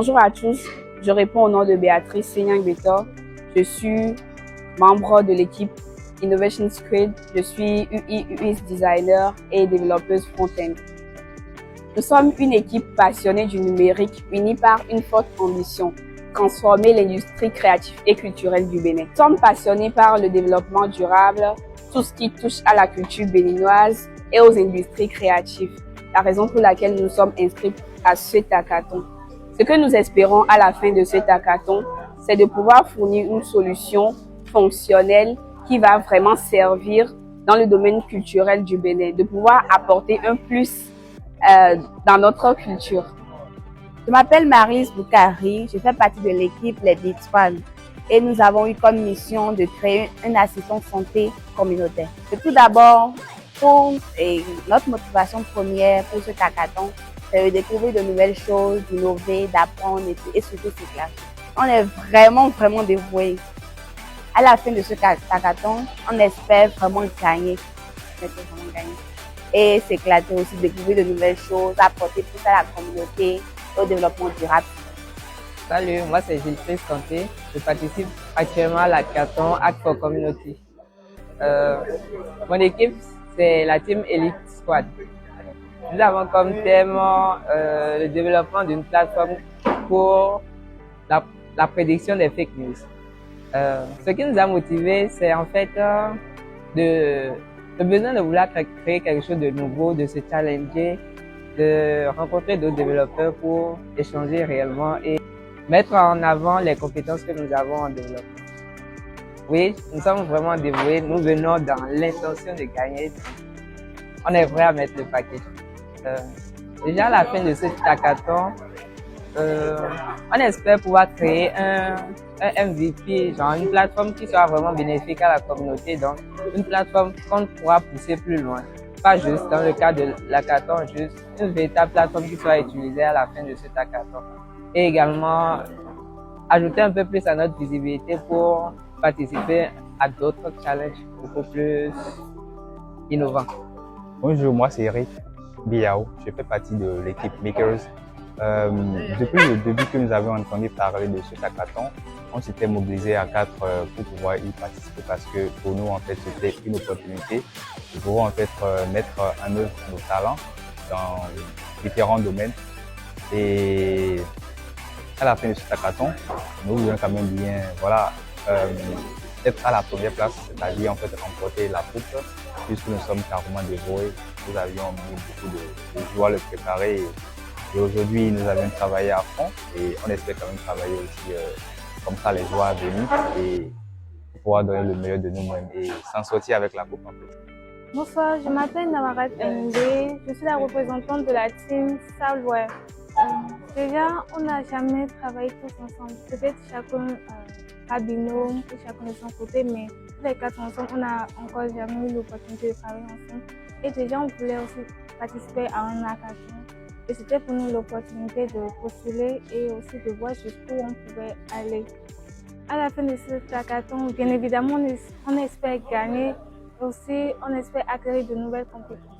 Bonjour à tous, je réponds au nom de Béatrice Senyang-Betor. Je suis membre de l'équipe Innovation Squid. Je suis UI UX designer et développeuse front-end. Nous sommes une équipe passionnée du numérique unie par une forte ambition, transformer l'industrie créative et culturelle du Bénin. Nous sommes passionnés par le développement durable, tout ce qui touche à la culture béninoise et aux industries créatives. La raison pour laquelle nous sommes inscrits à cet hackathon. Ce que nous espérons à la fin de cet hackathon, c'est de pouvoir fournir une solution fonctionnelle qui va vraiment servir dans le domaine culturel du Bénin, de pouvoir apporter un plus dans notre culture. Je m'appelle Maryse Boukari, je fais partie de l'équipe Les Big One et nous avons eu comme mission de créer une assistance santé communautaire. Tout d'abord, notre motivation première pour ce hackathon, c'est de découvrir de nouvelles choses, d'innover, d'apprendre et surtout s'éclater. On est vraiment dévoués. À la fin de ce hackathon, on espère vraiment gagner. Et s'éclater aussi, découvrir de nouvelles choses, apporter plus à la communauté, au développement durable. Salut, moi c'est Gilles Santé. Je participe actuellement à l'hackathon Act for Community. Mon équipe, c'est la team Elite Squad. Nous avons comme thème le développement d'une plateforme pour la prédiction des fake news. Ce qui nous a motivés, c'est en fait le besoin de vouloir créer quelque chose de nouveau, de se challenger, de rencontrer d'autres développeurs pour échanger réellement et mettre en avant les compétences que nous avons en développement. Oui, nous sommes vraiment dévoués, nous venons dans l'intention de gagner. On est prêt à mettre le paquet. Déjà à la fin de cet hackathon, on espère pouvoir créer un MVP, genre une plateforme qui soit vraiment bénéfique à la communauté, donc une plateforme qu'on pourra pousser plus loin. Pas juste dans le cas de l'hackathon, juste une véritable plateforme qui soit utilisée à la fin de cet hackathon. Et également, ajouter un peu plus à notre visibilité pour participer à d'autres challenges beaucoup plus innovants. Bonjour, moi c'est Eric Biao, je fais partie de l'équipe Makers. Depuis le début que nous avions entendu parler de ce hackathon, on s'était mobilisé à 4 pour pouvoir y participer parce que pour nous en fait c'était une opportunité de pouvoir en fait mettre en œuvre nos talents dans différents domaines. Et à la fin de ce hackathon, nous voulions quand même bien être à la première place, c'est-à-dire en fait remporter la coupe, puisque nous sommes carrément dévoués. Nous avions mis beaucoup de joie à le préparer. Et aujourd'hui, nous avions travaillé à fond et on espère quand même travailler aussi comme ça les jours à venir et pouvoir donner le meilleur de nous-mêmes et s'en sortir avec la coupe en fait. Bonsoir, je m'appelle Namarat Ndé, je suis la représentante de la team Salware. Déjà, on n'a jamais travaillé tous ensemble, peut-être chacun par binôme ou chacun de son côté, mais tous les quatre ensemble, on n'a encore jamais eu l'opportunité de travailler ensemble. Et déjà, on voulait aussi participer à un hackathon. Et c'était pour nous l'opportunité de postuler et aussi de voir jusqu'où on pouvait aller. À la fin de ce hackathon, bien évidemment, on espère gagner. Aussi, on espère acquérir de nouvelles compétences.